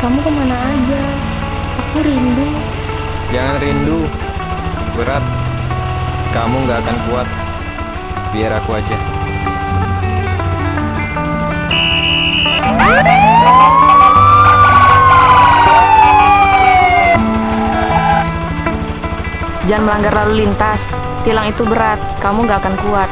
Kamu kemana aja? Aku rindu. Jangan rindu, berat. Kamu nggak akan kuat. Biar aku aja. Jangan melanggar lalu lintas. Tilang itu berat. Kamu nggak akan kuat.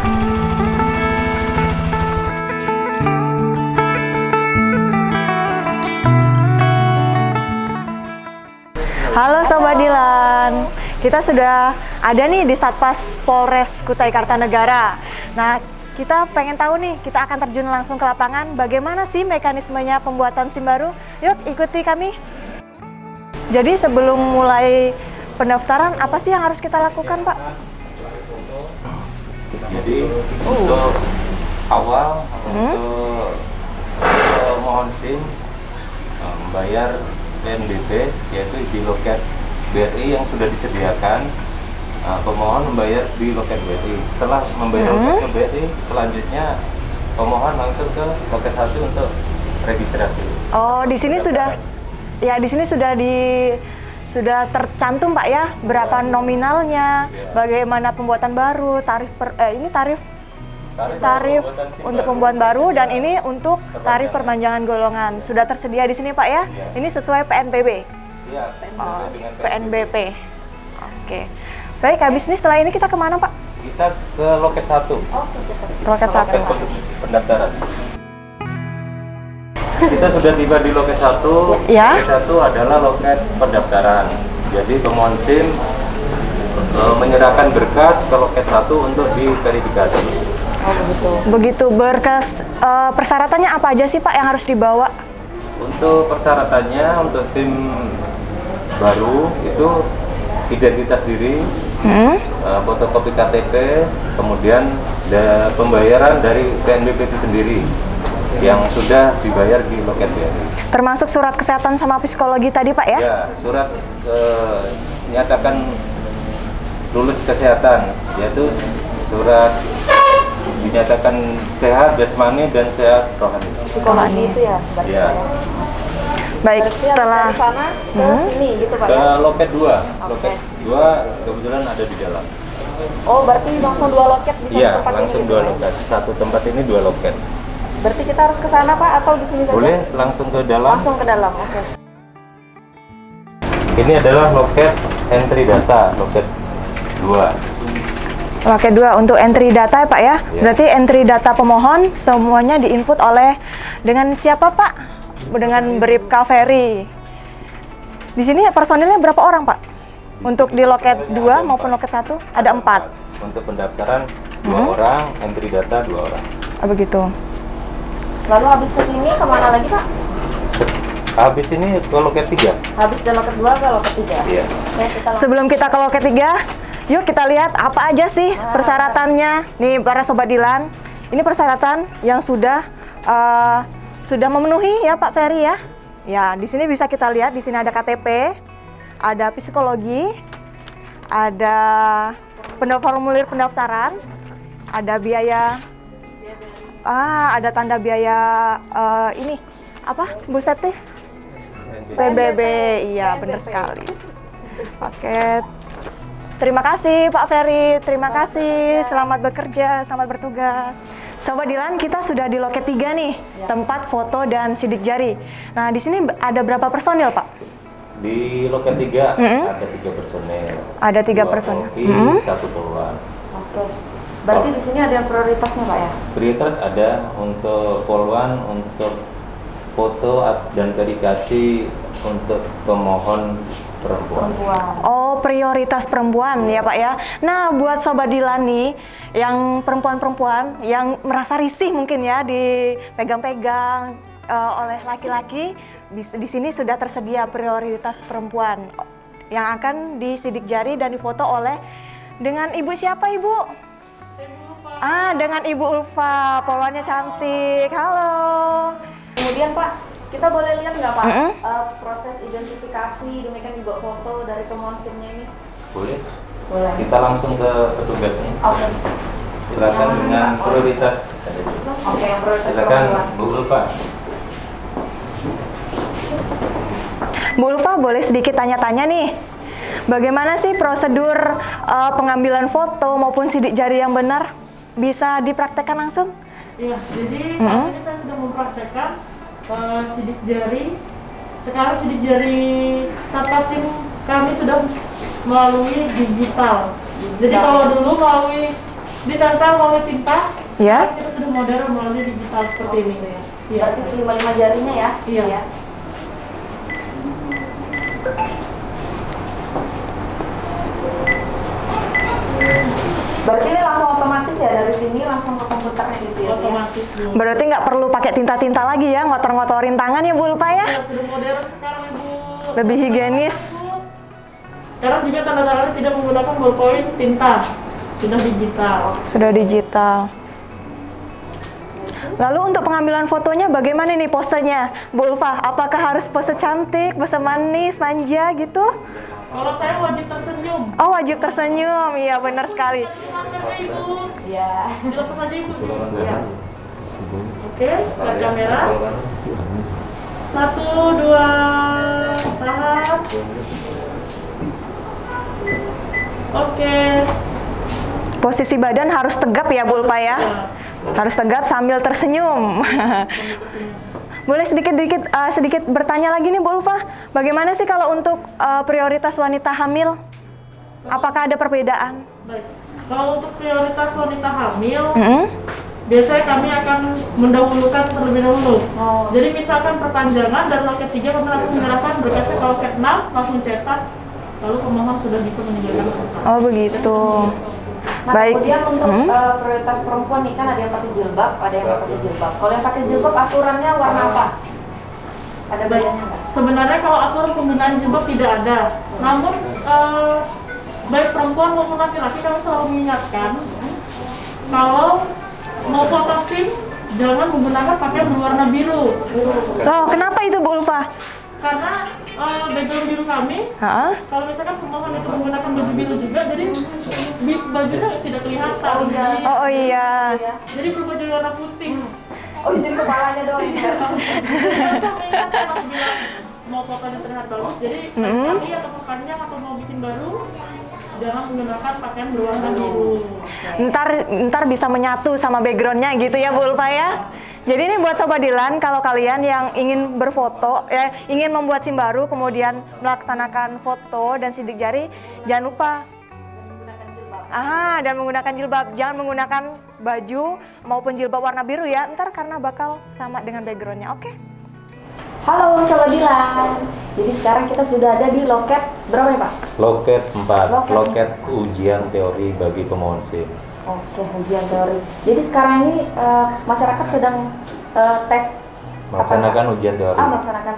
Halo Sobat Dilan, kita sudah ada nih di Satpas Polres Kutai Kartanegara. Nah, kita pengen tahu nih, kita akan terjun langsung ke lapangan. Bagaimana sih mekanismenya pembuatan SIM baru? Yuk ikuti kami. Jadi sebelum mulai pendaftaran, apa sih yang harus kita lakukan, Pak? Jadi untuk awal untuk mohon SIM membayar PNBP yaitu di loket BRI yang sudah disediakan. Pemohon membayar di loket BRI. Setelah membayar loket BRI, selanjutnya pemohon langsung ke loket 1 untuk registrasi. Oh, di sini sudah sudah tercantum Pak ya, berapa nominalnya, bagaimana pembuatan baru, tarif untuk pembuatan baru, dan ini untuk tarif perpanjangan golongan. Sudah tersedia di sini Pak ya? Ini sesuai PNBP? Siap. Oh, PNBP. Oke. Baik, habis ini setelah ini kita kemana Pak? Kita ke loket 1. Loket 1. Loket pendaftaran. Kita sudah tiba di loket 1. Ya. Loket 1 adalah loket pendaftaran. Jadi pemohon SIM menyerahkan berkas ke loket 1 untuk diverifikasi. Oh, begitu. Berkas persyaratannya apa aja sih Pak yang harus dibawa? Untuk persyaratannya untuk SIM baru itu identitas diri, fotokopi KTP, kemudian pembayaran dari PNBP itu sendiri yang sudah dibayar di loket BRI. Termasuk surat kesehatan sama psikologi tadi Pak ya? Ya, surat menyatakan lulus kesehatan, yaitu surat dinyatakan sehat jasmani dan sehat rohani. Psikologi itu ya? Ya. Baik, setelah Dari sana ke sini gitu Pak Ke ya? loket 2. Loket 2 kebetulan ada di dalam. Oh, berarti langsung 2 loket di satu Iya, tempat langsung ini? 2 loket. Satu tempat ini 2 loket. Berarti kita harus ke sana Pak atau di sini saja? Boleh langsung ke dalam. Langsung ke dalam, oke. Ini adalah loket entry data, loket 2. Loket 2 untuk entry data ya Pak ya? Iya. Berarti entry data pemohon semuanya diinput oleh dengan siapa Pak? Dengan Bribka Ferry. Di sini personilnya berapa orang Pak? Untuk di loket 2 maupun loket 1 ada 4. Untuk pendaftaran 2 orang, entry data 2 orang. Oh, begitu. Lalu habis ke sini kemana lagi Pak? Habis ini ke loket 3. Habis dari loket 2 ke loket 3? Iya. Oke, kita langsung. Sebelum kita ke loket 3, yuk kita lihat apa aja sih persyaratannya. Nih para Sobat Dilan, ini persyaratan yang sudah memenuhi ya Pak Ferry ya. Ya, di sini bisa kita lihat, di sini ada KTP, ada psikologi, ada formulir pendaftaran, ada biaya, ada tanda biaya ini apa Bu Seti? PBB, iya benar sekali. Oke, terima kasih Pak Ferry, terima kasih, selamat bekerja, selamat bertugas. Sobat Dilan, kita sudah di loket 3 nih, tempat foto dan sidik jari. Nah, di sini ada berapa personil Pak? Di loket 3 ada 3 personel. Ada 3 2 personil. kopi, 1 poluan. Oke. Berarti di sini ada prioritasnya Pak ya? Prioritas ada untuk poluan, untuk foto dan verifikasi untuk pemohon perempuan. Oh, prioritas perempuan ya Pak ya. Nah, buat Sobat Dilan nih, yang perempuan-perempuan yang merasa risih mungkin ya dipegang-pegang oleh laki-laki, di sini sudah tersedia prioritas perempuan yang akan disidik jari dan difoto oleh dengan Ibu siapa Ibu? Dengan Ibu Ulfa, poluannya cantik. Halo. Kemudian Pak, kita boleh lihat nggak Pak proses identifikasi demikian juga foto dari pemohon SIM-nya ini? Boleh? Boleh. Kita langsung ke petugasnya. Oke. Silakan dengan prioritas. Oke, yang prioritas Silakan perempuan. Bu Ulfa. Bu Ulfa, boleh sedikit tanya-tanya nih. Bagaimana sih prosedur pengambilan foto maupun sidik jari yang benar? Bisa dipraktekkan langsung? Iya, jadi saat ini saya sudah mempraktekkan sidik jari. Sekarang sidik jari Satpasim kami sudah melalui digital. Jadi kalau dulu melalui ditempel melalui tinta, Ya. sekarang kita sudah modern melalui digital seperti ini. Iya. Berarti 5 jarinya ya? Iya. Berarti ini langsung otomatis ya, dari sini langsung ke komputernya gitu ya? Otomatis dulu. Berarti nggak perlu pakai tinta-tinta lagi ya, ngotor-ngotorin tangan ya Bu Ulfa ya? Ya, sudah modern sekarang Ibu. Lebih higienis. Sekarang juga tanda tangannya tidak menggunakan ballpoint tinta, sudah digital. Sudah digital. Lalu untuk pengambilan fotonya bagaimana nih posenya, Bu Ulfa? Apakah harus pose cantik, pose manis, manja gitu? Kalau saya wajib tersenyum. Oh, wajib tersenyum, iya benar sekali. Maskernya Ibu, Iya. dilepas aja Ibu. Ya. Oke, lihat kamera. 1, 2, tahan. Oke. Posisi badan harus tegap ya Bu Ulfa ya? Harus tegap sambil tersenyum. Boleh sedikit bertanya lagi nih Bu Ulfa, bagaimana sih kalau untuk prioritas wanita hamil? Apakah ada perbedaan? Baik. Kalau untuk prioritas wanita hamil, Mm-mm. biasanya kami akan mendahulukan terlebih dahulu. Oh. Jadi misalkan perpanjangan dari loket 3 kami langsung menyerahkan berkasnya ke loket 6 langsung cetak, lalu pemohon sudah bisa meninggalkan perusahaan. Oh begitu. Nah, Baik. kemudian untuk prioritas perempuan nih kan ada yang pakai jilbab, ada yang nggak pakai jilbab. Kalau yang pakai jilbab aturannya warna apa? Ada bedanya nggak? Sebenarnya kalau aturan penggunaan jilbab tidak ada, namun baik perempuan maupun laki-laki kami selalu mengingatkan kalau mau foto SIM jangan menggunakan pakaian berwarna biru. Loh, kenapa itu Bu Ulfa? Karena background biru kami, Hah? kalau misalkan pemohon itu menggunakan baju biru juga, jadi bajunya tidak kelihatan. Oh, iya. Oh iya. Ya. Jadi berubah jadi warna putih. Oh, jadi kepalanya doang ya? Saya mengingatkan apabila mau fotonya terlihat bagus, jadi kali atau perpanjang atau mau bikin baru, jangan menggunakan pakaian berwarna biru. Ntar bisa menyatu sama backgroundnya gitu ya Bu Ulfa ya. Jadi ini buat Sobat Dilan, kalau kalian yang ingin berfoto, ingin membuat SIM baru, kemudian melaksanakan foto dan sidik jari, jangan lupa dan menggunakan jilbab. Jangan menggunakan baju maupun jilbab warna biru ya, ntar karena bakal sama dengan backgroundnya. Oke? Halo Sobat Dilan. Jadi sekarang kita sudah ada di loket berapa nih Pak? Loket 4, Loket. loket ujian teori bagi pemohon SIM. Oke, ujian teori. Jadi sekarang ini masyarakat sedang tes Melaksanakan ujian teori. melaksanakan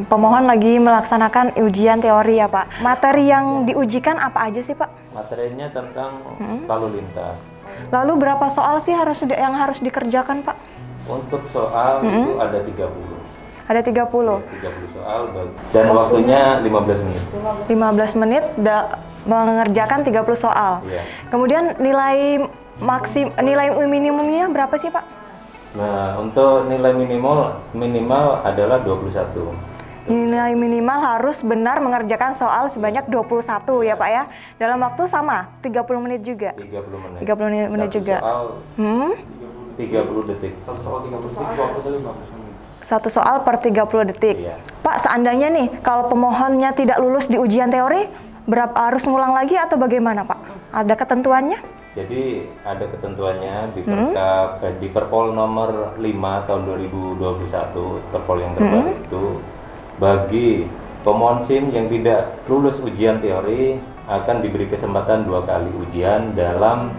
Pemohon lagi melaksanakan ujian teori ya Pak. Materi yang diujikan apa aja sih Pak? Materinya tentang lalu lintas. Lalu berapa soal sih yang harus dikerjakan Pak? Untuk soal itu ada 30. Ada 30. 30 soal dan waktunya 15 menit. 15 menit mengerjakan 30 soal. Iya. Kemudian nilai minimumnya berapa sih Pak? Nah, untuk nilai minimal adalah 21. Nilai minimal harus benar mengerjakan soal sebanyak 21 ya Pak ya. Dalam waktu sama 30 menit juga. 30 menit. 30 menit Satu juga. Soal 30 detik. Satu soal per 30 detik. Iya. Pak, seandainya nih kalau pemohonnya tidak lulus di ujian teori, harus ngulang lagi atau bagaimana Pak? Ada ketentuannya? Jadi ada ketentuannya di Perpol nomor 5 tahun 2021, Perpol yang terbaru itu, bagi pemohon SIM yang tidak lulus ujian teori akan diberi kesempatan 2 kali ujian dalam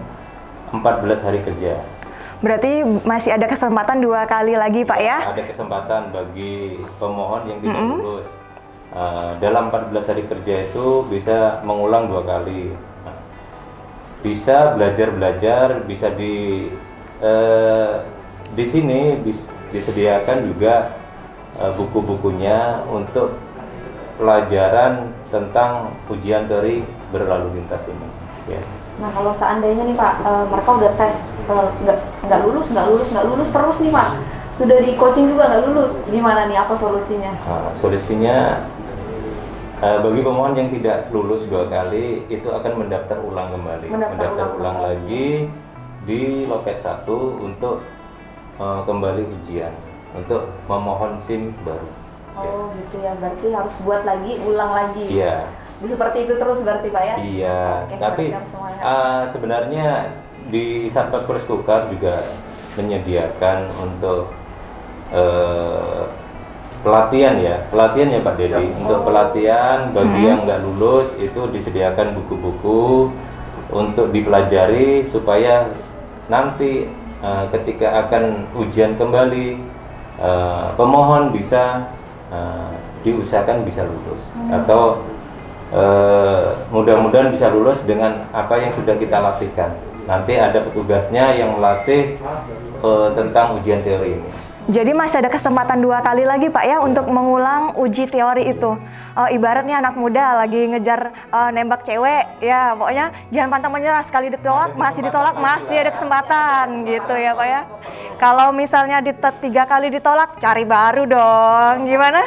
14 hari kerja. Berarti masih ada kesempatan 2 kali lagi Pak ya? Ada kesempatan bagi pemohon yang tidak lulus. Dalam 14 hari kerja itu bisa mengulang 2 kali. Bisa belajar, bisa di sini disediakan juga buku-bukunya untuk pelajaran tentang ujian teori berlalu lintas ini. Ya. Nah kalau seandainya nih Pak, mereka udah tes nggak lulus terus nih Pak, sudah di coaching juga nggak lulus, gimana nih, apa solusinya? Solusinya Bagi pemohon yang tidak lulus 2 kali itu akan mendaftar ulang kembali, mendaftar ulang lagi di loket 1 untuk kembali ujian untuk memohon SIM baru. Oh gitu ya, berarti harus buat lagi, ulang lagi. Iya. Seperti itu terus berarti Pak ya? Iya. Oke, Tapi sebenarnya di Satpas Polres Kukar juga menyediakan untuk pelatihan ya Pak Dedi. Untuk pelatihan bagi yang nggak lulus itu disediakan buku-buku untuk dipelajari supaya nanti ketika akan ujian kembali pemohon bisa diusahakan bisa lulus atau mudah-mudahan bisa lulus dengan apa yang sudah kita latihkan. Nanti ada petugasnya yang melatih tentang ujian teori ini. Jadi masih ada kesempatan 2 kali lagi Pak ya untuk mengulang uji teori itu. Ibaratnya anak muda lagi ngejar nembak cewek, ya pokoknya jangan pantang menyerah, sekali ditolak, masih ada kesempatan gitu ya Pak ya. Kalau misalnya 3 kali ditolak, cari baru dong, gimana?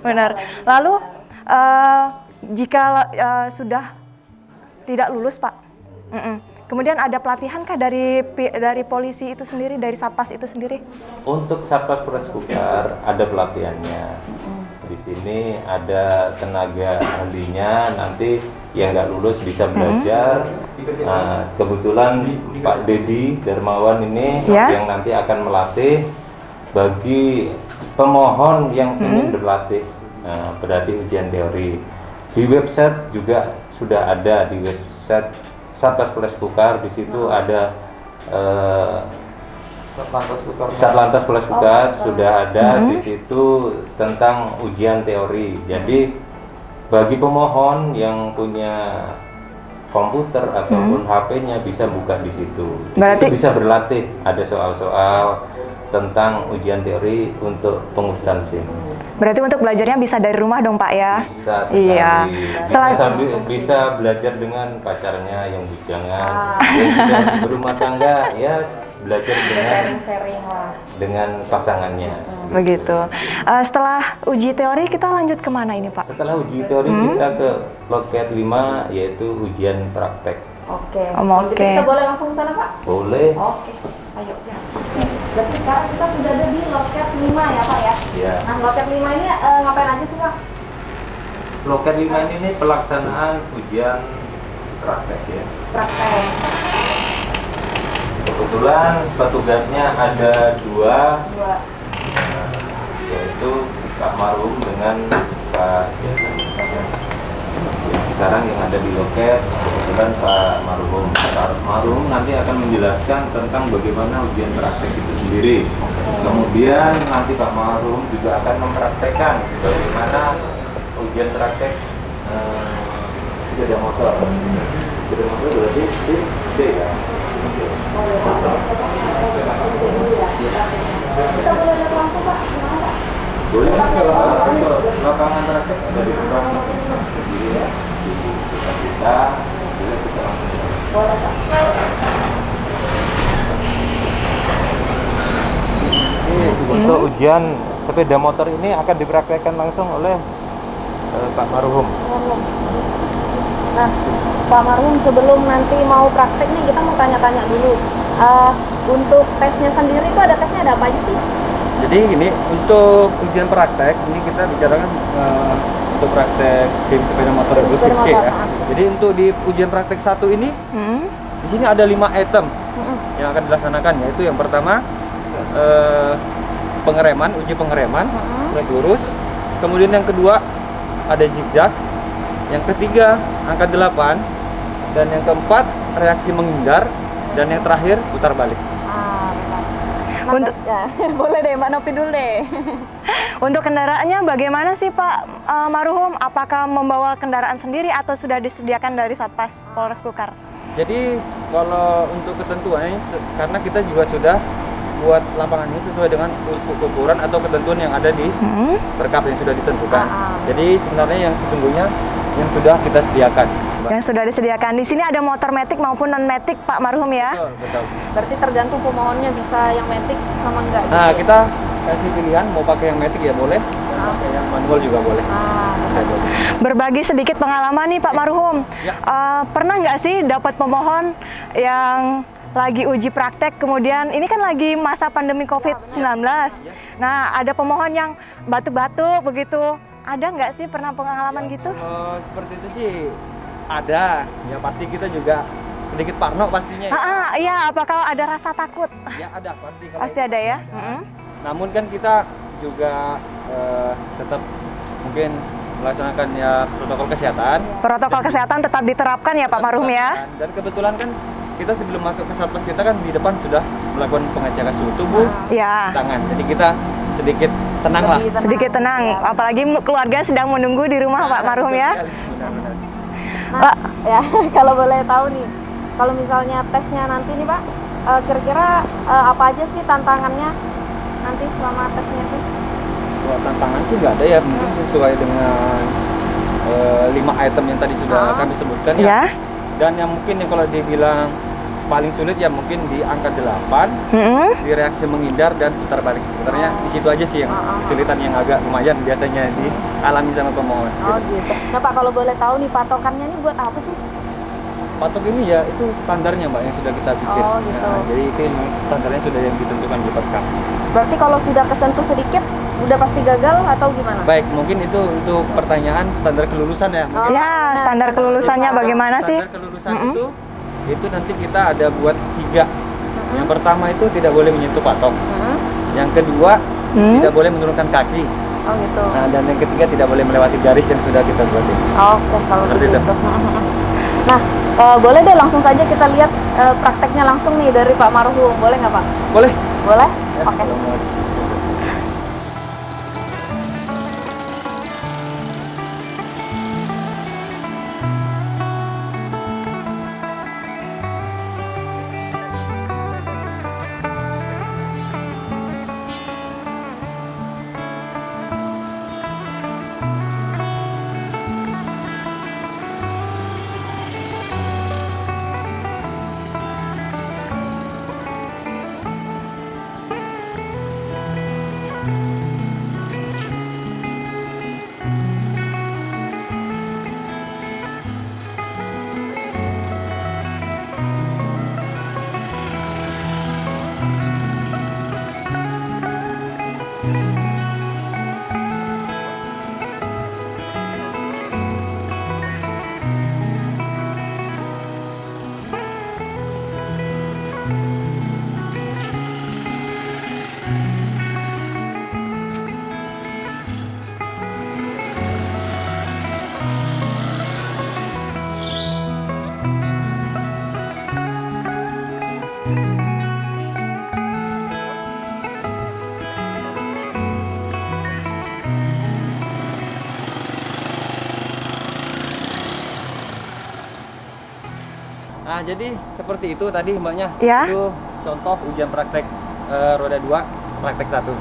Benar. Lalu jika sudah tidak lulus Pak, kemudian ada pelatihan kah dari polisi itu sendiri, dari Satpas itu sendiri? Untuk Satpas Polres Kukar ada pelatihannya. Di sini ada tenaga ahlinya, nanti yang nggak lulus bisa belajar. Kebetulan Pak Dedi Darmawan ini yang nanti akan melatih bagi pemohon yang ingin berlatih, berarti ujian teori. Di website juga sudah ada, di website Satpas Polres Kukar, di situ ada Satlantas Polres Kukar sudah ada di situ tentang ujian teori. Jadi bagi pemohon yang punya komputer ataupun HP-nya bisa buka di situ. Berarti itu bisa berlatih, ada soal-soal tentang ujian teori untuk pengurusan SIM. Berarti untuk belajarnya bisa dari rumah dong Pak ya? Bisa sekali. Iya. Bisa belajar dengan pacarnya yang bujangan, yang berumah tangga ya belajar dengan sharing lah dengan pasangannya. Begitu. Setelah uji teori kita lanjut kemana ini Pak? Setelah uji teori kita ke loket 5 yaitu ujian praktek. Oke. Oke. Kita boleh langsung ke sana Pak? Boleh. Oke. Ayo. Berarti sekarang kita sudah ada di loket 5 ya Pak ya? Iya. Nah loket 5 ini ngapain aja sih Pak? Loket 5 ini pelaksanaan ujian praktek ya. Praktek. Kebetulan petugasnya ada 2. Yaitu Pak Marum dengan Pak Jason. Sekarang yang ada di loket kebetulan Pak Marum. Pak Marum nanti akan menjelaskan tentang bagaimana ujian praktek itu sendiri. Kemudian nanti Pak Marum juga akan mempraktekkan bagaimana ujian praktek sepeda motor. Sepeda motor berarti D ya. Kita boleh lihat langsung Pak, gimana Pak? Boleh, kalau lapangan praktek ada di depan sendiri ya. Kita boleh kita langsung. Boleh Pak. Untuk ujian sepeda motor ini akan dipraktekkan langsung oleh Pak Marum. Nah, Pak Marum sebelum nanti mau praktek nih kita mau tanya-tanya dulu. Untuk tesnya sendiri itu ada tesnya ada apa aja sih? Jadi gini, untuk ujian praktek ini kita bicarakan untuk praktek SIM sepeda motor itu SIM C ya. Jadi untuk di ujian praktek 1 ini di sini ada 5 item yang akan dilaksanakan, yaitu yang pertama pengereman, uji pengereman trek lurus. Kemudian yang kedua ada zigzag. Yang ketiga angka 8 dan yang keempat reaksi menghindar dan yang terakhir putar balik. Untuk ya, boleh deh Mbak Nopi dulu deh. Untuk kendaraannya bagaimana sih Pak Marum? Apakah membawa kendaraan sendiri atau sudah disediakan dari Satpas Polres Kukar? Jadi kalau untuk ketentuannya, karena kita juga sudah buat lapangan ini sesuai dengan ukuran atau ketentuan yang ada di perkap yang sudah ditentukan. Jadi sebenarnya yang sesungguhnya yang sudah kita sediakan. Yang sudah disediakan. Di sini ada motor matic maupun non matic Pak Marum ya? Betul, betul. Berarti tergantung pemohonnya bisa yang matic sama enggak. Nah, gitu. kita kasih pilihan mau pakai yang matic ya boleh, pakai yang manual juga boleh. Berbagi sedikit pengalaman nih Pak Marhum. Ya. Pernah nggak sih dapat pemohon yang lagi uji praktek, kemudian ini kan lagi masa pandemi COVID-19. Nah, ada pemohon yang batuk-batuk begitu. Ada nggak sih pernah pengalaman gitu? Kalau seperti itu sih ada. Ya pasti kita juga sedikit parno pastinya. Ya, Iya, apakah ada rasa takut? ya ada pasti. Kalau Pasti itu ada ya. ada. Namun kan kita juga tetap mungkin melaksanakan ya protokol kesehatan. Protokol kesehatan tetap diterapkan ya Pak Marhum ya. Dan kebetulan kan kita sebelum masuk ke satpas kita kan di depan sudah melakukan pengecekan suhu tubuh, Ya. tangan. Jadi kita sedikit tenang lah. Sedikit tenang, apalagi keluarga sedang menunggu di rumah Pak Marhum ya. Benar-benar. Nah, ya kalau boleh tahu nih, kalau misalnya tesnya nanti nih Pak, kira-kira apa aja sih tantangannya nanti selama tesnya itu? Kalau tantangan sih nggak ada ya, mungkin sesuai dengan 5 item yang tadi sudah kami sebutkan ya. Ya. Dan yang mungkin yang kalau dibilang paling sulit ya mungkin di angka 8, di reaksi menghindar dan putar balik. Sebenarnya di situ aja sih yang kesulitan yang agak lumayan biasanya dialami sama pemohon. Oh gitu. Nah Pak, kalau boleh tahu nih patokannya nih buat apa sih? Patok ini ya itu standarnya Mbak yang sudah kita bikin. Oh, gitu. Nah, jadi itu yang standarnya sudah yang ditentukan di perkap. Berarti kalau sudah kesentuh sedikit udah pasti gagal atau gimana? Baik, mungkin itu untuk pertanyaan standar kelulusan ya. Mungkin Ya, standar kelulusannya bagaimana sih? standar kelulusan itu nanti kita ada buat 3. Yang pertama itu tidak boleh menyentuh patok. Yang kedua tidak boleh menurunkan kaki. Oh gitu. Nah, dan yang ketiga tidak boleh melewati garis yang sudah kita buat. Oke, kalau Seperti begitu. itu. Nah, boleh deh langsung saja kita lihat prakteknya langsung nih dari Pak Marhum. Boleh nggak Pak? Boleh? Boleh? Ya, Oke. kalau mau. Nah, jadi seperti itu tadi Mbaknya. Ya. Itu contoh ujian praktek roda 2, praktek 1.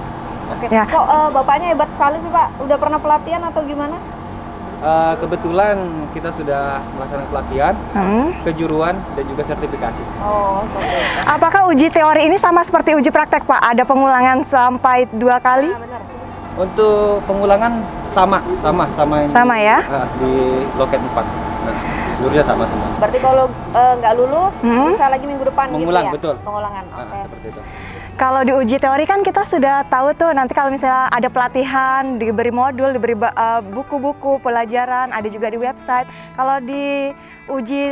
Oke. Ya. Kok bapaknya hebat sekali sih Pak? Udah pernah pelatihan atau gimana? Kebetulan kita sudah melaksanakan pelatihan, kejuruan dan juga sertifikasi. Oh, oke. Apakah uji teori ini sama seperti uji praktek Pak? Ada pengulangan sampai 2 kali? Nah, benar. Untuk pengulangan sama yang Sama ya? di loket 4. Nah, seluruhnya sama semua. Berarti kalau nggak lulus bisa lagi minggu depan Mengulang, gitu ya? betul. Pengulangan. Nah, Oke. seperti itu. Kalau di uji teori kan kita sudah tahu tuh nanti kalau misalnya ada pelatihan, diberi modul, diberi buku-buku pelajaran, ada juga di website. Kalau di uji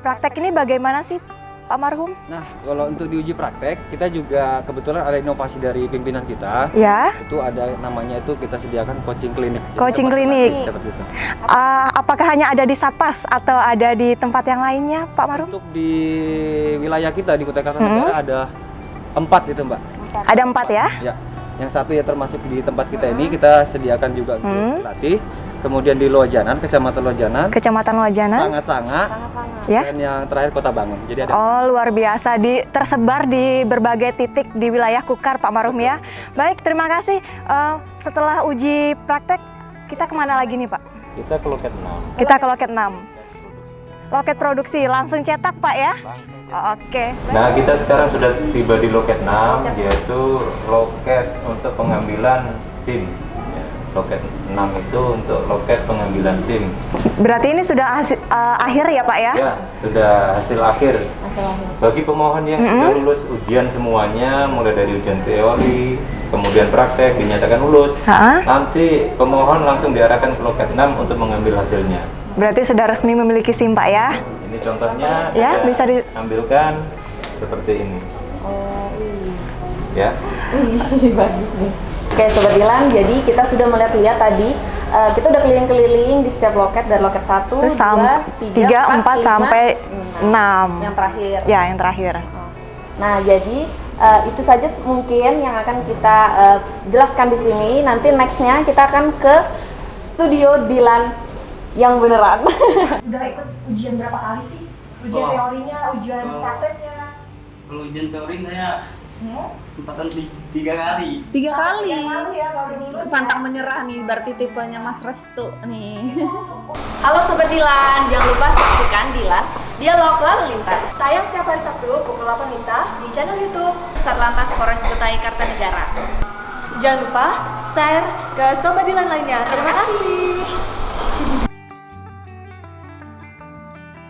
praktek ini bagaimana sih Pak Marhum? Nah, kalau untuk di uji praktek, kita juga kebetulan ada inovasi dari pimpinan kita. Ya. Itu ada namanya itu kita sediakan coaching klinik. Jadi Coaching tempat klinik. praktek seperti itu. Apakah hanya ada di Satpas atau ada di tempat yang lainnya Pak Marhum? Untuk di wilayah kita di Kutai Kartanegara ada 4 itu Mbak. Ada 4 ya? Ya, yang satu ya termasuk di tempat kita ini kita sediakan juga untuk latih. Kemudian di Lojanan, Kecamatan Lojanan, Kecamatan Wajana. Sanga-Sanga, Ya. dan yang terakhir Kota Bangun. Jadi ada Oh, luar biasa, tersebar di berbagai titik di wilayah Kukar Pak Marhum ya. Baik, terima kasih. Setelah uji praktek kita kemana lagi nih Pak? kita ke loket 6. Kita ke loket 6. Loket produksi, langsung cetak Pak ya? Oh, oke. Nah, kita sekarang sudah tiba di loket 6, yaitu loket untuk pengambilan SIM. Ya. loket 6 itu untuk loket pengambilan SIM. Berarti ini sudah akhir ya Pak ya? Ya, sudah hasil akhir. Bagi pemohon yang sudah lulus ujian semuanya, mulai dari ujian teori, kemudian praktek, dinyatakan lulus, nanti pemohon langsung diarahkan ke loket 6 untuk mengambil hasilnya. Berarti sudah resmi memiliki SIM Pak ya? Ini contohnya, Ya, saya bisa ambilkan seperti ini. Oh iya. Ya. Bagus nih. Oke Sobat Dilan, jadi kita sudah melihat tadi kita udah keliling-keliling di setiap loket dari loket 1, 2, 3, 4, 4 sampai 6. Yang terakhir. Ya, yang terakhir. Nah, jadi itu saja mungkin yang akan kita jelaskan di sini. Nanti nextnya kita akan ke studio Dilan yang beneran. Udah ikut ujian berapa kali sih? Ujian teorinya, ujian prakteknya? Kalau ujian teori saya kesempatan 3 kali. 3 kali. Ya, baru lulus. Pantang menyerah nih, berarti tipenya Mas Restu nih. Halo Sobat Dilan, jangan lupa saksikan Dilan Dialog Lalu Lintas. Tayang setiap hari Sabtu pukul 8 WITA di channel YouTube Satlantas Polres Kutai Kartanegara. Jangan lupa share ke Sobat Dilan lainnya. Terima kasih.